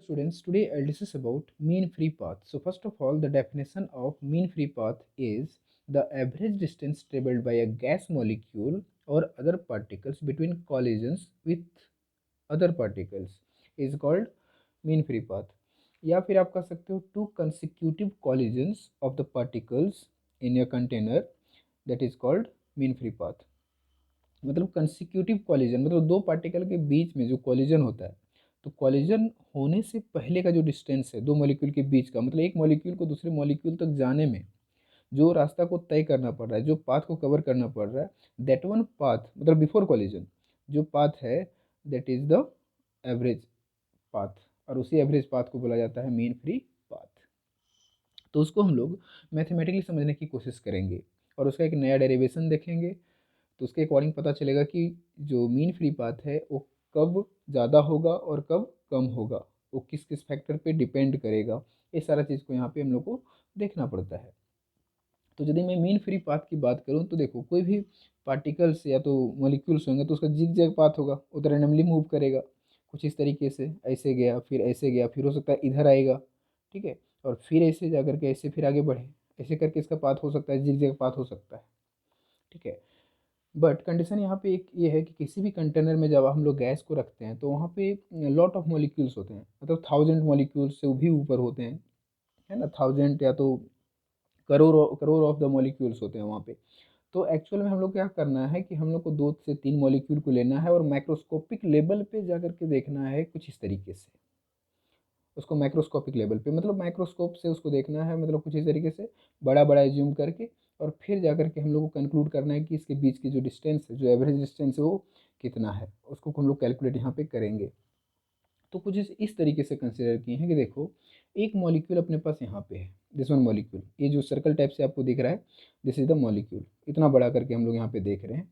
students, today I'll discuss about mean free path. So first of all, the definition of mean free path is the average distance traveled by a gas molecule or other particles between collisions with other particles is called mean free path. या फिर आप कह सकते हो two consecutive collisions of the particles in a container, that is called mean free path. मतलब consecutive collision मतलब दो particle के बीच में जो कॉलिजन होता है, तो कॉलिजन होने से पहले का जो डिस्टेंस है दो मॉलिक्यूल के बीच का, मतलब एक मॉलिक्यूल को दूसरे मॉलिक्यूल तक जाने में जो रास्ता को तय करना पड़ रहा है, जो पाथ को कवर करना पड़ रहा है, दैट वन पाथ मतलब बिफोर कॉलिजन जो पाथ है, that is the average path, और उसी एवरेज पाथ को बोला जाता है मीन फ्री पाथ। तो उसको हम लोग मैथमेटिकली समझने की कोशिश करेंगे और उसका एक नया डेरिवेशन देखेंगे। तो उसके अकॉर्डिंग पता चलेगा कि जो मीन फ्री पाथ है वो कब ज़्यादा होगा और कब कम होगा, वो किस किस फैक्टर पे डिपेंड करेगा, ये सारा चीज़ को यहाँ पे हम लोग को देखना पड़ता है। तो यदि मैं मीन फ्री पाथ की बात करूँ तो देखो कोई भी पार्टिकल्स या तो मॉलिक्यूल्स होंगे तो उसका जिग जैग पाथ होगा, वो तो रैंडमली मूव करेगा कुछ इस तरीके से, ऐसे गया फिर ऐसे गया फिर हो सकता है इधर आएगा, ठीक है, और फिर ऐसे जा करके ऐसे फिर आगे बढ़े, ऐसे करके इसका पाथ हो सकता है, जिग जैग पाथ हो सकता है, ठीक है। बट कंडीशन यहाँ पे एक ये है कि किसी भी कंटेनर में जब हम लोग गैस को रखते हैं तो वहाँ पे लॉट ऑफ मॉलिक्यूल्स होते हैं, मतलब 1000 मॉलिक्यूल्स से भी ऊपर होते हैं, है ना, 1000 या तो crore crore of the molecules होते हैं वहाँ पे। तो एक्चुअल में हम लोग क्या करना है कि हम लोग को 2 से 3 मॉलिक्यूल को लेना है और माइक्रोस्कोपिक लेवल पे जा करके देखना है कुछ इस तरीके से, उसको माइक्रोस्कोपिक लेवल पे मतलब माइक्रोस्कोप से उसको देखना है, मतलब कुछ इस तरीके से बड़ा बड़ा जूम करके, और फिर जा करके हम लोग को कंक्लूड करना है कि इसके बीच की जो डिस्टेंस है, जो एवरेज डिस्टेंस है वो कितना है, उसको हम लोग कैलकुलेट यहाँ पे करेंगे। तो कुछ इस तरीके से कंसिडर किए हैं कि देखो एक मॉलिक्यूल अपने पास यहाँ पे है, दिस वन मॉलिक्यूल, ये जो सर्कल टाइप से आपको दिख रहा है दिस इज द मॉलिक्यूल, इतना बड़ा करके हम लोग यहाँ पे देख रहे हैं।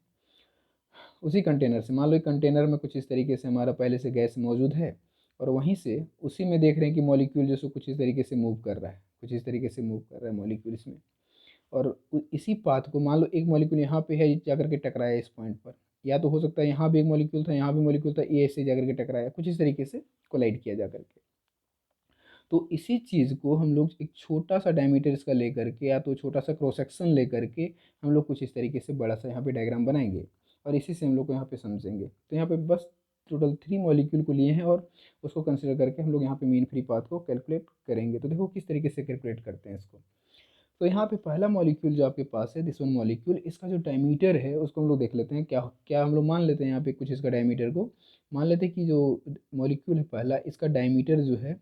उसी कंटेनर से मान लो एक कंटेनर में कुछ इस तरीके से हमारा पहले से गैस मौजूद है, और वहीं से उसी में देख रहे हैं कि मॉलिक्यूल जो सो कुछ इस तरीके से मूव कर रहा है, कुछ इस तरीके से मूव कर रहा है मॉलिक्यूल इसमें, और इसी पाथ को मान लो एक मॉलिक्यूल यहाँ पे है जाकर के टकराया इस पॉइंट पर, या तो हो सकता है यहाँ भी एक मॉलिक्यूल था यहाँ भी मॉलिक्यूल था, ये ऐसे जाकर के टकराया, कुछ इस तरीके से कोलाइड किया जाकर के। तो इसी चीज़ को हम लोग एक छोटा सा डायमीटर इसका लेकर के या तो छोटा सा क्रॉस सेक्शन लेकर के हम लोग कुछ इस तरीके से बड़ा सा यहाँ पे डायग्राम बनाएंगे, और इसी से हम लोग को यहाँ पे समझेंगे। तो यहाँ पे बस टोटल 3 मॉलिक्यूल को लिए हैं और उसको कंसिडर करके हम लोग यहाँ पे मीन फ्री पाथ को कैलकुलेट करेंगे। तो देखो किस तरीके से कैलकुलेट करते हैं इसको। तो यहाँ पे पहला मॉलिक्यूल जो आपके पास है दिस वन मॉलिक्यूल, इसका जो डायमीटर है उसको हम लोग देख लेते हैं, क्या क्या हम लोग मान लेते हैं यहाँ पे कुछ इसका डायमीटर को मान लेते हैं कि जो मॉलिक्यूल है पहला, इसका डायमीटर जो है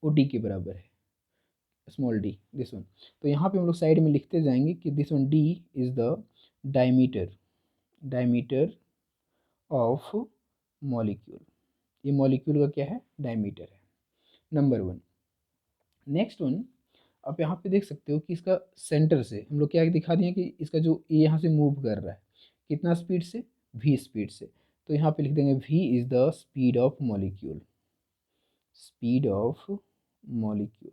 वो डी के बराबर है, स्मॉल डी, दिस वन। तो यहाँ पे हम लोग साइड में लिखते जाएंगे कि this one D is the diameter, diameter of molecule, ये मॉलिक्यूल का क्या है, डायमीटर है, नंबर वन। नेक्स्ट वन, आप यहाँ पे देख सकते हो कि इसका सेंटर से हम लोग क्या दिखा दिए कि इसका जो ये यहाँ से मूव कर रहा है कितना स्पीड से, v स्पीड से, तो यहाँ पे लिख देंगे v is the speed of molecule, speed of molecule,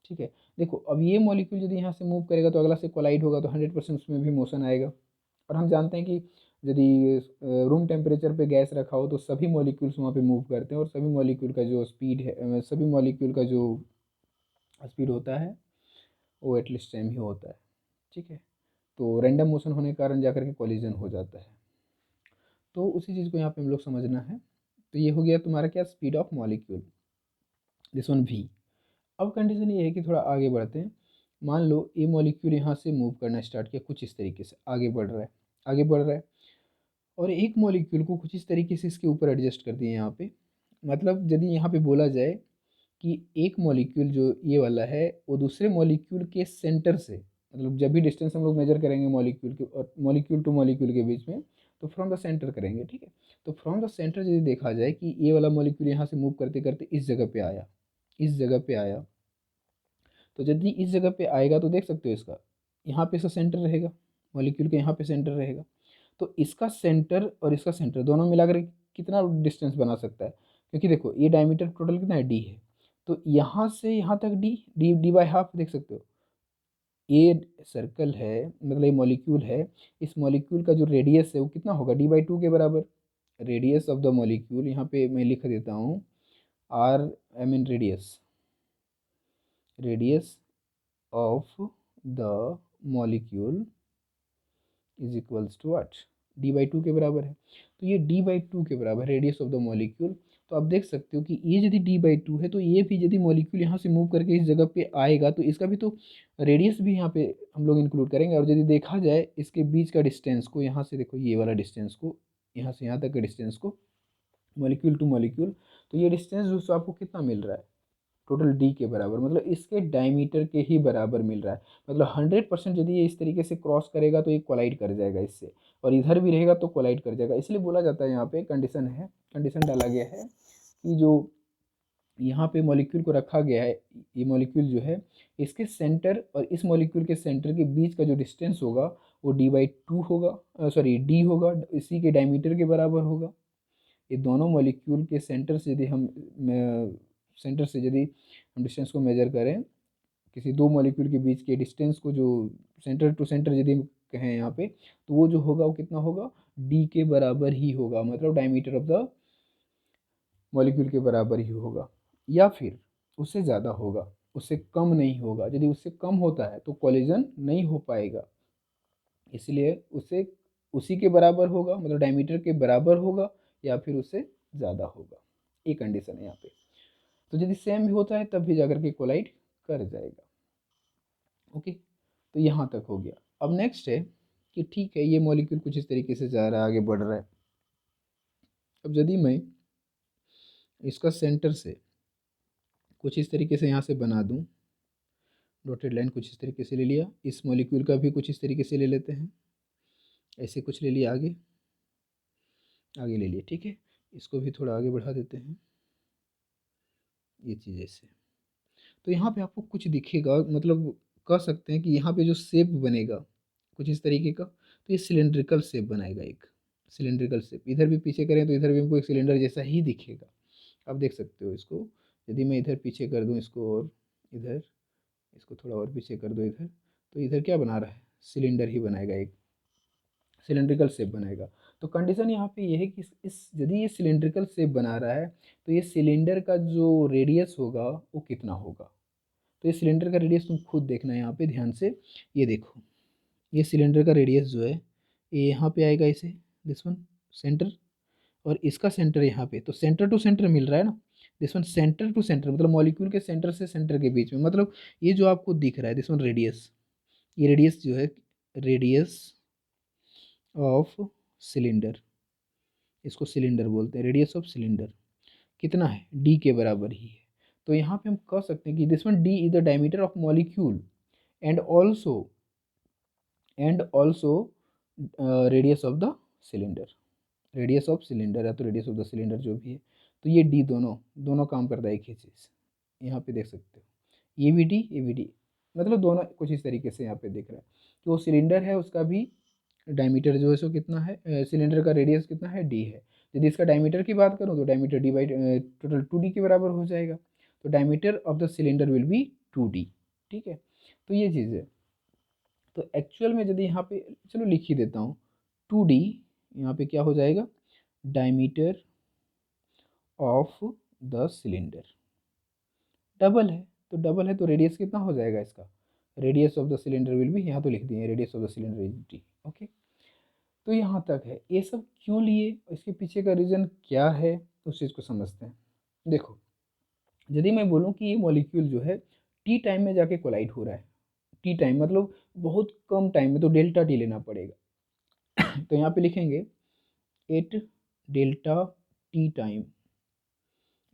ठीक है। देखो अब ये मॉलिक्यूल यदि यहाँ से मूव करेगा तो अगला से कोलाइड होगा तो 100% उसमें भी मोशन आएगा, और हम जानते हैं कि यदि रूम टेम्परेचर पे गैस रखा हो तो सभी मॉलिक्यूल्स वहाँ पे मूव करते हैं, और सभी मॉलिक्यूल का जो स्पीड है सभी मॉलिक्यूल का जो स्पीड होता है वो एटलीस्ट सेम ही होता है, ठीक है। तो रैंडम मोशन होने के कारण जाकर के कोलिजन हो जाता है। तो उसी चीज़ को यहाँ पे हम लोग समझना है। तो ये हो गया तुम्हारा क्या, speed of molecule, this one v। अब कंडीशन ये है कि थोड़ा आगे बढ़ते हैं। मान लो ये मॉलिक्यूल यहाँ से मूव करना स्टार्ट किया, कुछ इस तरीके से आगे बढ़ रहा है, आगे बढ़ रहा है, और एक मॉलिक्यूल को कुछ इस तरीके से इसके ऊपर एडजस्ट कर दिए यहाँ पे। मतलब यदि यहाँ पे बोला जाए कि एक मॉलिक्यूल जो ये वाला है वो दूसरे मॉलिक्यूल के सेंटर से, मतलब जब भी डिस्टेंस हम लोग मेजर करेंगे मॉलिक्यूल के और मॉलिक्यूल टू मॉलिक्यूल के बीच में, तो फ्रॉम द सेंटर करेंगे, ठीक है। तो फ्रॉम द सेंटर यदि देखा जाए कि ये वाला मॉलिक्यूल यहाँ से मूव करते करते इस जगह पे आया, इस जगह पे आया, तो यदि इस जगह पे आएगा तो देख सकते हो इसका यहाँ पे इसका सेंटर रहेगा, मॉलिक्यूल के यहाँ पे सेंटर रहेगा, तो इसका सेंटर और इसका सेंटर दोनों मिलाकर कितना डिस्टेंस बना सकता है, क्योंकि देखो ये डायमीटर टोटल कितना है, डी है, तो यहाँ से यहाँ तक D D D by half, देख सकते हो ये सर्कल है, मतलब ये मॉलिक्यूल है, इस मॉलिक्यूल का जो रेडियस है वो कितना होगा, डी बाई टू के बराबर। रेडियस ऑफ द मॉलिक्यूल यहाँ पे मैं लिख देता हूँ, R I mean radius of the molecule is equals to what, d/2 के बराबर है। तो ये d/2 के बराबर रेडियस ऑफ द मॉलिक्यूल। तो आप देख सकते हो कि ये यदि d/2 है तो ये भी यदि मॉलिक्यूल यहाँ से मूव करके इस जगह पे आएगा तो इसका भी तो रेडियस भी यहाँ पे हम लोग इंक्लूड करेंगे। और यदि देखा जाए इसके बीच का डिस्टेंस को, यहाँ से देखो ये वाला डिस्टेंस को, यहाँ से यहाँ तक के डिस्टेंस को, मॉलिक्यूल टू मॉलिक्यूल, तो ये डिस्टेंस जो आपको कितना मिल रहा है, टोटल डी के बराबर, मतलब इसके डायमीटर के ही बराबर मिल रहा है। मतलब 100% यदि ये इस तरीके से क्रॉस करेगा तो ये कोलाइड कर जाएगा इससे, और इधर भी रहेगा तो कोलाइड कर जाएगा। इसलिए बोला जाता है यहाँ पे कंडीशन है, कंडीशन डाला गया है कि जो यहाँ पे मॉलिक्यूल को रखा गया है, ये मॉलिक्यूल जो है इसके सेंटर और इस मॉलिक्यूल के सेंटर के बीच का जो डिस्टेंस होगा वो d/2 होगा, सॉरी d होगा, इसी के डायमीटर के बराबर होगा। ये दोनों मॉलिक्यूल के सेंटर से यदि हम डिस्टेंस को मेजर करें, किसी दो मॉलिक्यूल के बीच के डिस्टेंस को, जो सेंटर टू सेंटर यदि हम कहें यहाँ पे, तो वो जो होगा वो कितना होगा, d के बराबर ही होगा, मतलब डायमीटर ऑफ द मॉलिक्यूल के बराबर ही होगा, या फिर उससे ज़्यादा होगा, उससे कम नहीं होगा। यदि उससे कम होता है तो कोलिजन नहीं हो पाएगा, इसलिए उससे उसी के बराबर होगा, मतलब डायमीटर के बराबर होगा, या फिर उससे ज़्यादा होगा। ये कंडीशन है यहाँ पे। तो यदि सेम भी होता है तब भी जाकर के कोलाइड कर जाएगा। ओके, तो यहाँ तक हो गया। अब नेक्स्ट है कि ठीक है, ये मॉलिक्यूल कुछ इस तरीके से जा रहा है, आगे बढ़ रहा है। अब यदि मैं इसका सेंटर से कुछ इस तरीके से यहाँ से बना दूँ, डॉटेड लाइन कुछ इस तरीके से ले लिया, इस मॉलिक्यूल का भी कुछ इस तरीके से ले लेते हैं, ऐसे कुछ ले लिया, आगे आगे ले लिए, ठीक है। इसको भी थोड़ा आगे बढ़ा देते हैं, ये चीज़ ऐसे। तो यहाँ पे आपको कुछ दिखेगा, मतलब कह सकते हैं कि यहाँ पे जो शेप बनेगा कुछ इस तरीके का, तो ये सिलेंड्रिकल शेप बनाएगा, एक सिलेंड्रिकल शेप। इधर भी पीछे करें तो इधर भी हमको एक सिलेंडर जैसा ही दिखेगा। आप देख सकते हो इसको, यदि मैं इधर पीछे कर दूँ इसको, और इधर इसको थोड़ा और पीछे कर दो इधर, तो इधर क्या बना रहा है, सिलेंडर ही बनाएगा, एक सिलेंड्रिकल शेप बनाएगा। तो कंडीशन यहाँ पे ये है कि इस यदि ये सिलेंड्रिकल शेप बना रहा है तो ये सिलेंडर का जो रेडियस होगा वो कितना होगा। तो ये सिलेंडर का रेडियस तुम खुद देखना है यहाँ पे ध्यान से। ये देखो, ये सिलेंडर का रेडियस जो है ये यहाँ पे आएगा, इसे दिस वन सेंटर, और इसका सेंटर यहाँ पे, तो सेंटर टू सेंटर मिल रहा है ना, this one centre to centre, मतलब मॉलिक्यूल के सेंटर से सेंटर के बीच में, मतलब ये जो आपको दिख रहा है दिस वन रेडियस, ये रेडियस जो है, रेडियस ऑफ सिलेंडर, इसको सिलेंडर बोलते हैं, रेडियस ऑफ सिलेंडर कितना है, डी के बराबर ही है। तो यहाँ पे हम कह सकते हैं कि this one D is the diameter of molecule and also radius of the cylinder, radius of cylinder या तो रेडियस ऑफ द सिलेंडर जो भी है। तो ये डी दोनों दोनों काम करता है एक ही चीज़, यहाँ पे देख सकते हो, ये भी डी, मतलब दोनों कुछ इस तरीके से यहाँ पे दिख रहा है कि वो सिलेंडर है, उसका भी डायमीटर जो है सो कितना है, सिलेंडर का रेडियस कितना है, डी है। यदि इसका डायमीटर की बात करूँ तो diameter D by total 2d के बराबर हो जाएगा। तो diameter of the cylinder will be 2d, ठीक है। तो ये चीज़ है। तो एक्चुअल में यदि यहाँ पे चलो लिख ही देता हूँ, 2d यहाँ पे क्या हो जाएगा, diameter of the cylinder, double है तो डबल है तो रेडियस कितना हो जाएगा इसका, radius of the cylinder will be, यहाँ तो लिख दिए radius of the cylinder is D. Okay, तो यहाँ तक है। ये सब क्यों लिए, इसके पीछे का रीज़न क्या है, उस चीज़ को समझते हैं। देखो, यदि मैं बोलूँ कि ये मॉलिक्यूल जो है टी टाइम में जाके कोलाइड हो रहा है, टी टाइम मतलब बहुत कम टाइम में, तो डेल्टा टी लेना पड़ेगा। तो यहाँ पे लिखेंगे at delta T time,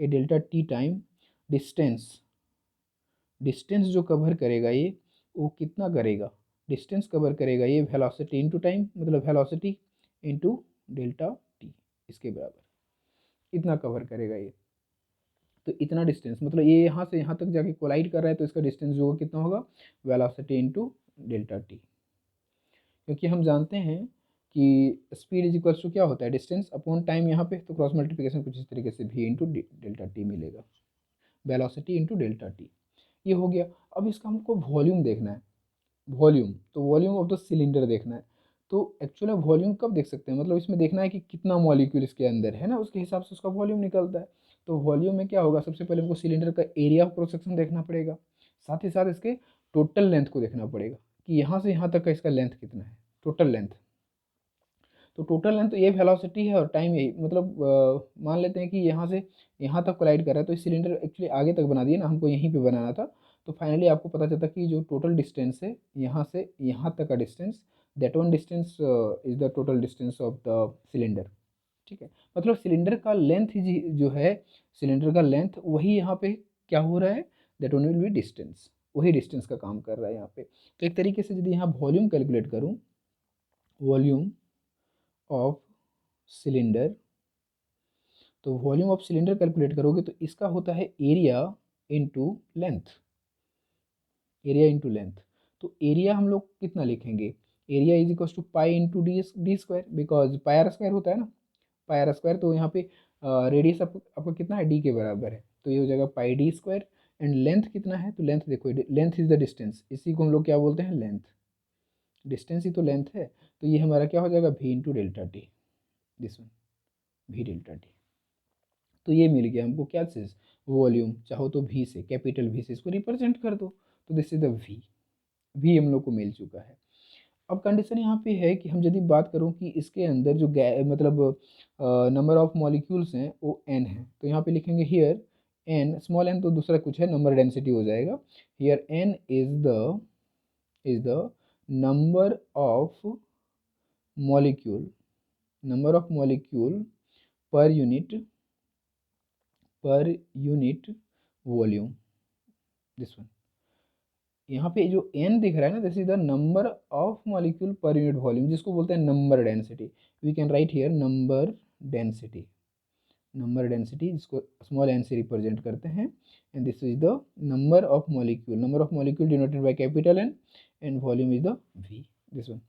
A delta T time distance, distance जो कवर करेगा ये, वो कितना करेगा, डिस्टेंस कवर करेगा ये वेलोसिटी इनटू टाइम, मतलब वेलोसिटी इनटू डेल्टा टी, इसके बराबर इतना कवर करेगा ये। तो इतना डिस्टेंस मतलब ये यहाँ से यहाँ तक जाके कोलाइड कर रहा है, तो इसका डिस्टेंस जो होगा कितना होगा, वेलोसिटी इनटू डेल्टा टी। क्योंकि हम जानते हैं कि स्पीड इज इक्वल्स टू क्या होता है, डिस्टेंस अपॉन टाइम, यहाँ पे तो क्रॉस मल्टीप्लिकेशन कुछ इस तरीके से भी इंटू डेल्टा टी मिलेगा, वेलोसिटी इंटू डेल्टा टी, ये हो गया। अब इसका हमको वॉल्यूम देखना है, वॉल्यूम, तो वॉल्यूम ऑफ द सिलेंडर देखना है। तो एक्चुअली वॉल्यूम कब देख सकते हैं, मतलब इसमें देखना है कि कितना मॉलिक्यूल इसके अंदर है ना, उसके हिसाब से उसका वॉल्यूम निकलता है। तो वॉल्यूम में क्या होगा, सबसे पहले हमको सिलेंडर का एरिया ऑफ क्रॉस सेक्शन देखना पड़ेगा, साथ ही साथ इसके टोटल लेंथ को देखना पड़ेगा कि यहाँ से यहाँ तक का इसका लेंथ कितना है, टोटल लेंथ। तो टोटल लेंथ तो ये वेलोसिटी है और टाइम यही, मतलब मान लेते हैं कि यहाँ से यहाँ तक कोलाइड कर रहा है, तो इस सिलेंडर एक्चुअली आगे तक बना दिया ना, हमको यहीं पे बनाना था। तो फाइनली आपको पता चलता कि जो टोटल डिस्टेंस है यहाँ से यहाँ तक का distance, that one distance is the total distance of the cylinder. ठीक है, मतलब सिलेंडर का लेंथ ही जो है, सिलेंडर का लेंथ वही यहाँ पे क्या हो रहा है, that one will B distance, वही डिस्टेंस का काम कर रहा है यहाँ पे। तो एक तरीके से यदि यहाँ वॉल्यूम कैलकुलेट करूँ, वॉल्यूम ऑफ सिलेंडर, तो वॉल्यूम ऑफ सिलेंडर कैलकुलेट करोगे तो इसका होता है area into length, area into length. तो एरिया हम लोग कितना लिखेंगे, area is equal to pi into D square, because pi R square होता है ना, पाई आर स्क्वायर। तो यहाँ पे रेडियस आपका कितना है, डी के बराबर है, तो ये हो जाएगा पाई डी स्क्वायर। एंड लेंथ कितना है, तो लेंथ देखो, लेंथ इज द डिस्टेंस, इसी को हम लोग क्या बोलते हैं, लेंथ, डिस्टेंस ही तो लेंथ है। तो ये हमारा क्या हो जाएगा, V into delta T, this one, V delta T. तो ये मिल गया हमको क्या चीज़, वॉल्यूम, चाहो तो वी से, कैपिटल वी से इसको रिप्रेजेंट कर दो, तो this is the V, V हम लोग को मिल चुका है। अब कंडीशन यहाँ पे है कि हम यदि बात करूँ कि इसके अंदर जो मतलब नंबर ऑफ मॉलिक्यूल्स हैं वो n है, तो यहाँ पे लिखेंगे हियर n, स्मॉल n तो दूसरा कुछ है, नंबर डेंसिटी हो जाएगा। Here n is the number of molecule, number of molecule per unit volume, this one. यहाँ पे जो n दिख रहा है ना, this is the number of molecule per unit volume, जिसको बोलते हैं number density. We can write here number density, number density जिसको स्मॉल n से रिप्रेजेंट करते हैं। And this is the number of molecule denoted by capital N, and volume is the v, this one.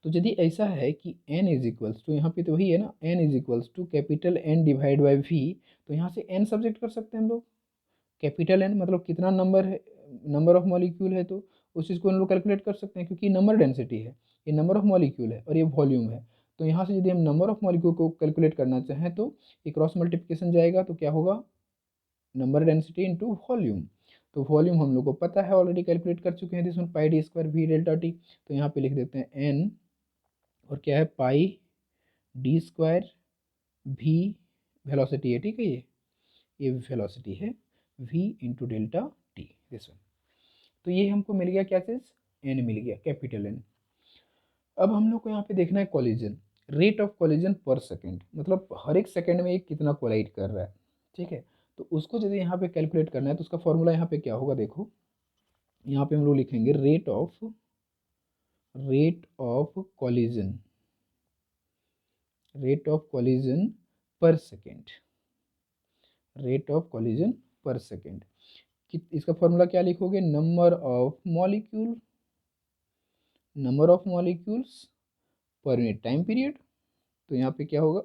तो यदि ऐसा है कि n is equals to, यहाँ पे तो वही है ना, n is equals to capital N divide by v, तो यहाँ से n सब्जेक्ट कर सकते हैं हम लोग, कैपिटल N मतलब कितना नंबर है, नंबर ऑफ मॉलिक्यूल है, तो उस चीज़ को हम लोग कैलकुलेट कर सकते हैं, क्योंकि नंबर डेंसिटी है, ये नंबर ऑफ मॉलिक्यूल है और ये वॉल्यूम है। तो यहाँ से यदि हम नंबर ऑफ मॉलिक्यूल को कैलकुलेट करना चाहें तो ये क्रॉस मल्टीप्लिकेशन जाएगा, तो क्या होगा, नंबर डेंसिटी इंटू वॉल्यूम। तो वॉल्यूम हम लोग को पता है, ऑलरेडी कैलकुलेट कर चुके हैं, this one pi D square we delta T. तो यहाँ पे लिख देते हैं एन, और क्या है, पाई डी स्क्वायर वी, वेलोसिटी है, ठीक है, ये वेलोसिटी है, v into delta T, this one. तो ये हमको मिल गया क्या चीज़, n मिल गया, कैपिटल N। अब हम लोग को यहाँ पे देखना है collision, rate of collision per second, मतलब हर एक सेकेंड में ये कितना कोलाइड कर रहा है, ठीक है। तो उसको यदि यहाँ पे कैलकुलेट करना है तो उसका फॉर्मूला यहाँ पे क्या होगा, देखो यहाँ पे हम लोग लिखेंगे collision, rate of collision per second, rate of collision per second. इसका फॉर्मूला क्या लिखोगे, number of molecules per unit time period. तो यहाँ पे क्या होगा,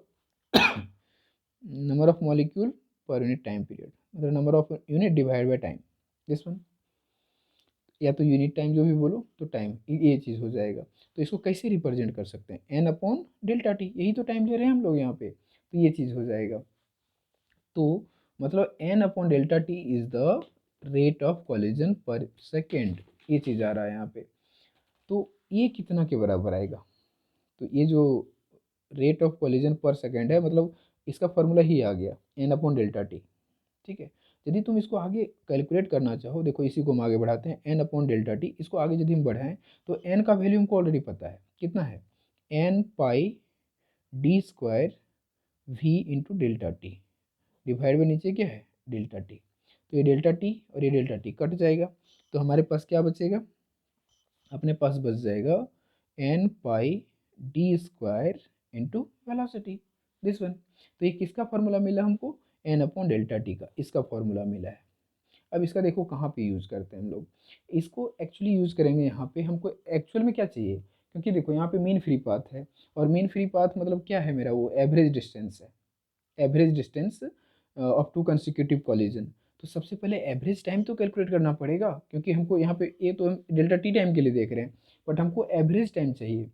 number of molecule per unit time period, मतलब number of unit divide by time, this one, या तो यूनिट टाइम जो भी बोलो तो टाइम, ये चीज़ हो जाएगा। तो इसको कैसे रिप्रेजेंट कर सकते हैं, एन अपॉन डेल्टा टी, यही तो टाइम ले रहे हैं हम लोग यहाँ पे, तो ये चीज़ हो जाएगा। तो मतलब N upon delta T is the rate of collision per second, ये चीज़ आ रहा है यहाँ पे। तो ये कितना के बराबर आएगा, तो ये जो rate of collision per second है, मतलब इसका फॉर्मूला ही आ गया, एन अपॉन डेल्टा टी, ठीक है। यदि तुम इसको आगे कैलकुलेट करना चाहो, देखो इसी को हम आगे बढ़ाते हैं, एन अपॉन डेल्टा टी, इसको आगे यदि हम बढ़ाएं तो एन का वैल्यू हमको ऑलरेडी पता है, कितना है, N pi D square V into delta T, divide by नीचे क्या है, डेल्टा टी। तो ये डेल्टा टी और ये डेल्टा टी कट जाएगा, तो हमारे पास क्या बचेगा, अपने पास बच जाएगा N pi D square into velocity, this one. तो ये किसका फॉर्मूला मिला हमको, एन अपॉन डेल्टा टी का, इसका फॉर्मूला मिला है। अब इसका देखो कहाँ पे यूज़ करते हैं हम लोग, इसको एक्चुअली यूज़ करेंगे यहाँ पे, हमको एक्चुअल में क्या चाहिए, क्योंकि देखो यहाँ पे मीन फ्री पाथ है, और मीन फ्री पाथ मतलब क्या है मेरा, वो एवरेज डिस्टेंस है, average distance of two consecutive collision. तो सबसे पहले एवरेज टाइम तो कैलकुलेट करना पड़ेगा, क्योंकि हमको यहाँ पे, ये तो हम डेल्टा टी टाइम के लिए देख रहे हैं, बट हमको एवरेज टाइम चाहिए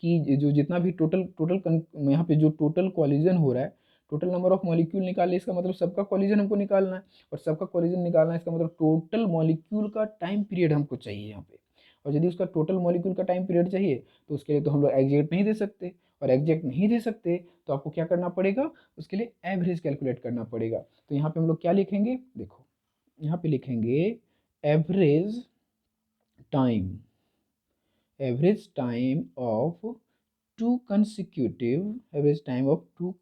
कि जो जितना भी टोटल टोटल यहाँ पे जो टोटल कॉलिजन हो रहा है, टोटल नंबर ऑफ मॉलिक्यूल निकाल लिया, इसका मतलब सबका कॉलिजन हमको निकालना है, और सबका कॉलिजन निकालना है इसका मतलब टोटल मॉलिक्यूल का टाइम पीरियड हमको चाहिए यहाँ पे। और यदि उसका टोटल मॉलिक्यूल का टाइम पीरियड चाहिए तो उसके लिए तो हम लोग एग्जैक्ट नहीं दे सकते, और एग्जैक्ट नहीं दे सकते तो आपको क्या करना पड़ेगा, उसके लिए एवरेज कैलकुलेट करना पड़ेगा। तो यहाँ पे हम लोग क्या लिखेंगे, देखो यहाँ पे लिखेंगे average time, average time of two consecutive, average time of two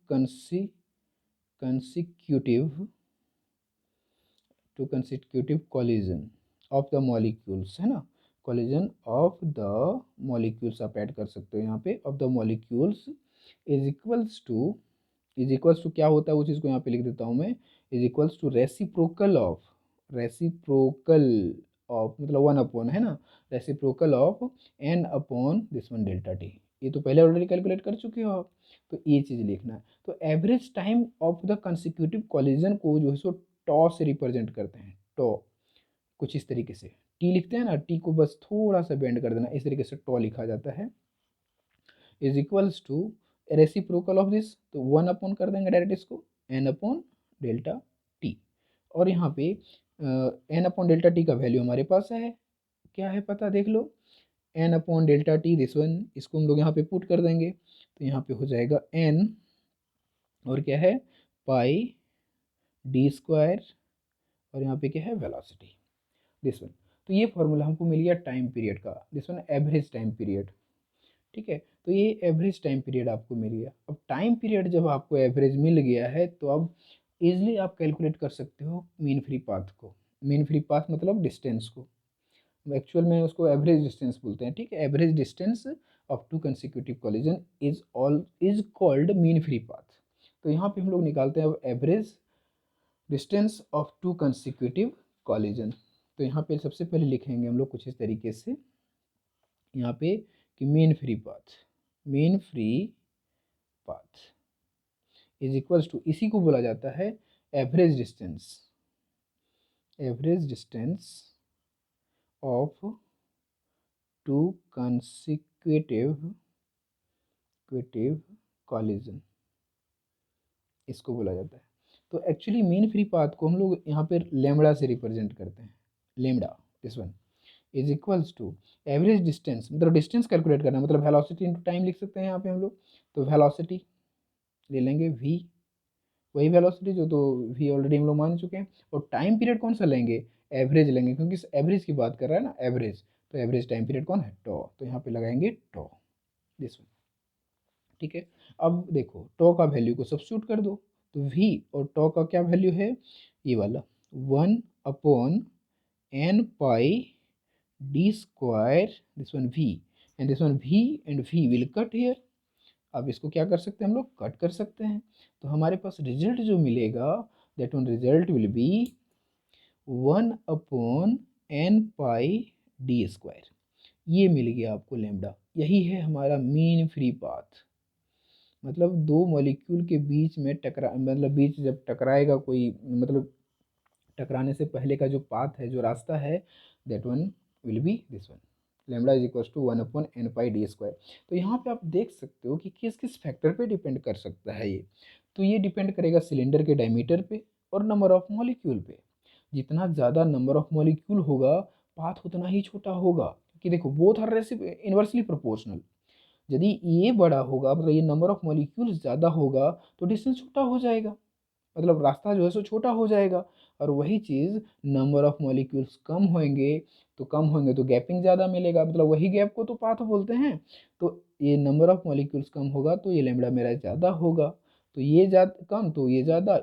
consecutive collision of the molecules, है ना, collision of the molecules आप ऐड कर सकते हो यहाँ पे, of the molecules is equals to क्या होता है वो चीज़ को यहाँ पे लिख देता हूँ मैं, is equals to reciprocal of मतलब वन अपॉन, है ना, reciprocal of N upon this one delta T. ये तो पहले ऑलरेडी कैलकुलेट कर चुके हो आप, तो ये चीज़ लिखना है। तो average time of the consecutive collision को जो है सो टॉ से रिप्रेजेंट करते हैं, टॉ कुछ इस तरीके से, टी लिखते हैं ना, टी को बस थोड़ा सा बेंड कर देना, इस तरीके से टॉ लिखा जाता है, is equals to reciprocal of this, तो वन अपॉन कर देंगे डायरेक्ट इसको, एन अपॉन डेल्टा टी। और यहाँ पे एन अपॉन डेल्टा टी का वैल्यू हमारे पास है, क्या है पता, देख लो, N upon delta T this one, इसको हम लोग यहाँ पे पुट कर देंगे, तो यहाँ पे हो जाएगा एन और क्या है पाई डी स्क्वायर, और यहाँ पे क्या है वेलोसिटी दिस वन। तो ये फॉर्मूला हमको मिल गया टाइम पीरियड का, this one average time period, ठीक है। तो ये एवरेज टाइम पीरियड आपको मिल गया। अब टाइम पीरियड जब आपको एवरेज मिल गया है तो अब इजिली आप कैलकुलेट कर सकते हो मीन फ्री पाथ को। मीन फ्री पाथ मतलब डिस्टेंस को, एक्चुअल में उसको एवरेज डिस्टेंस बोलते हैं, ठीक है। Average distance of two consecutive collision is called mean free path. तो यहाँ पे हम लोग निकालते हैं अब average distance of two consecutive collision. तो यहाँ पे सबसे पहले लिखेंगे हम लोग कुछ इस तरीके से यहाँ पे कि mean free path is equals to, इसी को बोला जाता है average distance of two consecutive collision, इसको बोला जाता है। तो एक्चुअली मीन फ्री पाथ को हम लोग यहाँ पे लेमड़ा से रिप्रेजेंट करते हैं, lambda this one is equals to average distance, मतलब डिस्टेंस कैलकुलेट करना मतलब वेलोसिटी इनटू टाइम लिख सकते हैं यहाँ पे हम लोग। तो वेलोसिटी ले लेंगे v, वही वेलोसिटी जो, तो v ऑलरेडी हम लोग मान चुके हैं। और टाइम पीरियड कौन सा लेंगे, एवरेज लेंगे, क्योंकि इस एवरेज की बात कर रहा है ना, एवरेज, तो एवरेज टाइम पीरियड कौन है, टॉ, तो यहाँ पे लगाएंगे टॉ दिस वन, ठीक है। अब देखो टॉ का वैल्यू को सब्स्टिट्यूट कर दो, तो v और टॉ का क्या वैल्यू है, ये वाला 1 N pi D square this one v, and this one v and v will cut here. अब इसको क्या कर सकते हैं हम लोग, कट कर सकते हैं। तो हमारे पास रिजल्ट जो मिलेगा, that one result will be 1/n pi D square, ये मिल गया आपको लेमडा। यही है हमारा मीन फ्री पाथ, मतलब दो मॉलिक्यूल के बीच में टकरा, मतलब बीच जब टकराएगा कोई, मतलब टकराने से पहले का जो पाथ है, जो रास्ता है, that one will be this one, lambda is equal to 1/n pi D square. तो यहाँ पे आप देख सकते हो कि किस किस फैक्टर पे डिपेंड कर सकता है ये। तो ये डिपेंड करेगा सिलेंडर के डायमीटर पे और नंबर ऑफ मॉलिक्यूल पे। जितना ज़्यादा नंबर ऑफ मॉलिक्यूल होगा पाथ उतना ही छोटा होगा, क्योंकि देखो बोथ आर इनवर्सली प्रोपोर्शनल। यदि ये बड़ा होगा, मतलब ये नंबर ऑफ मॉलिक्यूल ज़्यादा होगा, तो डिस्टेंस छोटा हो जाएगा, मतलब रास्ता जो है सो छोटा हो जाएगा। और वही चीज़ नंबर ऑफ मॉलिक्यूल्स कम होंगे तो गैपिंग ज़्यादा मिलेगा, मतलब वही गैप को तो पाथ बोलते हैं। तो ये नंबर ऑफ मॉलिक्यूल्स कम होगा तो ये लेमड़ा मेरा ज़्यादा होगा, तो ये ज़्यादा कम तो ये ज़्यादा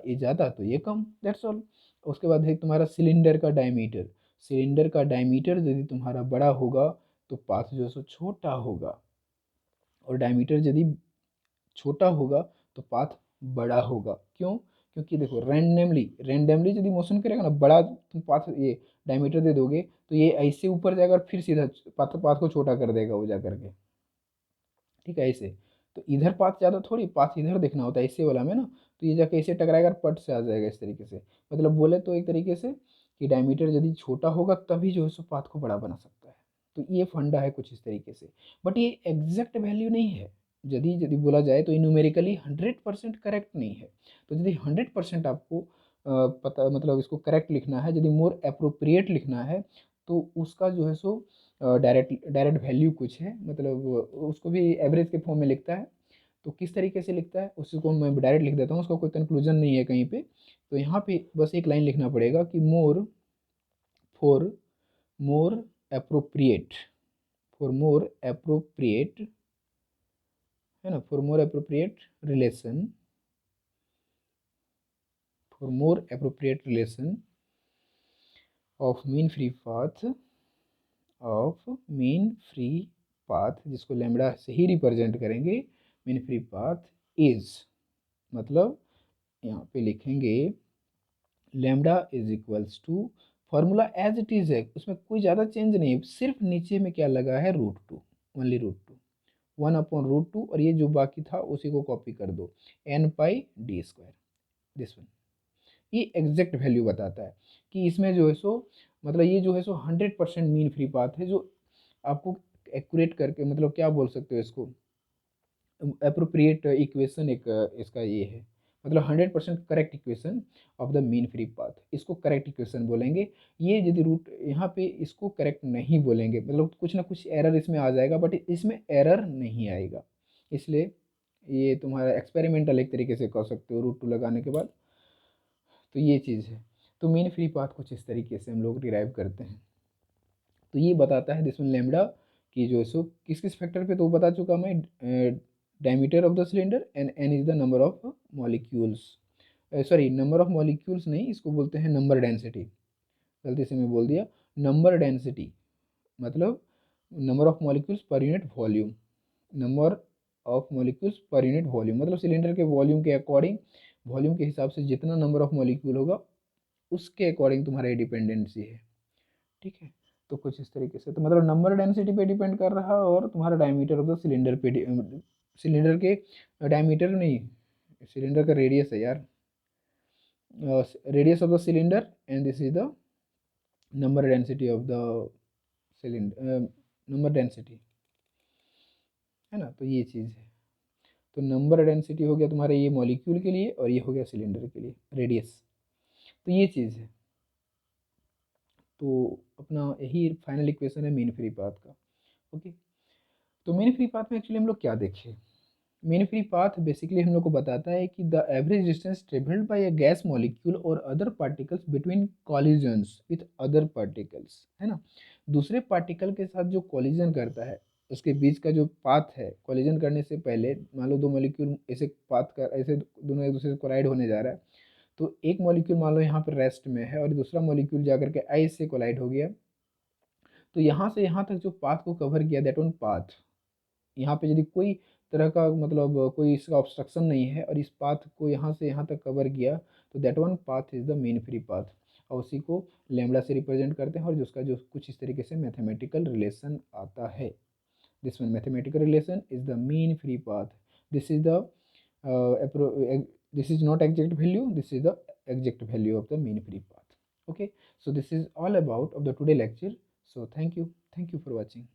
तो ये कम, दैट्स ऑल। उसके बाद है तुम्हारा सिलेंडर का डायमीटर, यदि तुम्हारा बड़ा होगा तो पाथ जो है सो छोटा होगा, और डायमीटर यदि छोटा होगा तो पाथ बड़ा होगा। क्यों, क्योंकि देखो रैंडमली यदि मोशन करेगा ना, बड़ा तुम पाथ ये डायमीटर दे दोगे तो ये ऐसे ऊपर जाएगा और फिर सीधा पाथ को छोटा कर देगा वो जा करके, ठीक है, ऐसे। तो इधर पाथ ज़्यादा थोड़ी, पाथ इधर देखना होता है ऐसे वाला में ना, तो ये जाके ऐसे टकराएगा और पट से आ जाएगा इस तरीके से। मतलब बोले तो एक तरीके से कि डायमीटर यदि छोटा होगा तभी जो है सो पाथ को बड़ा बना सकता है। तो ये फंडा है कुछ इस तरीके से, बट ये एग्जैक्ट वैल्यू नहीं है, यदि यदि बोला जाए तो ये न्यूमेरिकली 100% करेक्ट नहीं है। तो यदि 100% आपको पता मतलब इसको करेक्ट लिखना है, यदि मोर अप्रोप्रिएट लिखना है, तो उसका जो है सो डायरेक्ट डायरेक्ट वैल्यू कुछ है, मतलब उसको भी एवरेज के फॉर्म में लिखता है। तो किस तरीके से लिखता है उसको मैं डायरेक्ट लिख देता हूँ, उसका कोई कंक्लूजन नहीं है कहीं पे। तो यहाँ पे बस एक लाइन लिखना पड़ेगा कि more for more appropriate, for more appropriate, है ना, for more appropriate relation, for more appropriate relation of mean free path, of mean free path, जिसको लैम्बडा से ही रिप्रेजेंट करेंगे, मीन फ्री पाथ इज, मतलब यहाँ पे लिखेंगे lambda is equals to, formula as it is है, उसमें कोई ज़्यादा चेंज नहीं है, सिर्फ नीचे में क्या लगा है, रूट 2, ओनली रूट 2, 1/√2, और ये जो बाकी था उसी को कॉपी कर दो, n π/d², दिस वन। ये एग्जैक्ट वैल्यू बताता है कि इसमें जो है सो मतलब ये जो है सो 100% मीन फ्री पाथ है, जो आपको एक्यूरेट करके मतलब क्या बोल सकते हो इसको, अप्रोप्रिएट इक्वेशन एक इसका ये है, मतलब 100% correct equation of the mean free path, इसको करेक्ट इक्वेशन बोलेंगे। ये यदि रूट यहाँ पे इसको करेक्ट नहीं बोलेंगे, मतलब कुछ ना कुछ एरर इसमें आ जाएगा, बट इसमें एरर नहीं आएगा, इसलिए ये तुम्हारा एक्सपेरिमेंटल एक तरीके से कर सकते हो रूट 2 लगाने के बाद। तो ये चीज़ है। तो मीन फ्री पाथ कुछ इस तरीके से हम लोग डिराइव करते हैं। तो ये बताता है दिस वन लैम्बडा कि जो सो किस किस फैक्टर पे, तो बता चुका मैं, diameter of the cylinder and n is the number of molecules, sorry number of molecules नहीं, इसको बोलते हैं नंबर डेंसिटी, गलती से मैं बोल दिया नंबर डेंसिटी, मतलब number of molecules per unit volume, number of molecules per unit volume, मतलब सिलेंडर के वॉल्यूम के अकॉर्डिंग, वॉल्यूम के हिसाब से जितना नंबर ऑफ मॉलिक्यूल होगा उसके अकॉर्डिंग तुम्हारा डिपेंडेंसी है, ठीक है। तो कुछ इस तरीके से, तो मतलब नंबर डेंसिटी पे डिपेंड कर रहा है और तुम्हारा डायमीटर ऑफ द सिलेंडर पे, सिलेंडर के डायमीटर नहीं, सिलेंडर का रेडियस है यार, radius of the cylinder and this is the number density of the cylinder, number density, है ना। तो ये चीज़ है। तो नंबर डेंसिटी हो गया तुम्हारे ये मॉलिक्यूल के लिए, और ये हो गया सिलेंडर के लिए रेडियस। तो ये चीज़ है। तो अपना यही फाइनल इक्वेशन है मीन फ्री पाथ का। ओके। तो मीन फ्री पाथ में एक्चुअली हम लोग क्या देखें, मीन फ्री पाथ बेसिकली हम लोग को बताता है कि the average distance travelled by a gas molecule और other particles between collisions with other particles, है ना, दूसरे पार्टिकल के साथ जो कॉलिजन करता है उसके बीच का जो पाथ है, कॉलिजन करने से पहले मान लो दो मॉलिक्यूल ऐसे पाथ कर, ऐसे दोनों एक दूसरे से कोलाइड होने जा रहा है, तो एक मॉलिक्यूल मान लो यहाँ पर रेस्ट में है और दूसरा मॉलिक्यूल जाकर के आई से कोलाइड हो गया, तो यहाँ से यहाँ तक जो पाथ को कवर किया दैट वन पाथ, यहाँ पे यदि कोई तरह का मतलब कोई इसका ऑब्स्ट्रक्शन नहीं है और इस पाथ को यहाँ से यहाँ तक कवर किया, तो that one path is the mean free path, और उसी को लैम्बडा से रिप्रेजेंट करते हैं, और जिसका जो कुछ इस तरीके से मैथमेटिकल रिलेशन आता है, this one mathematical relation is the mean free path, this is the this is not exact value, this is the exact value of the mean free path. Okay, so this is all about of the today lecture. So thank you for watching.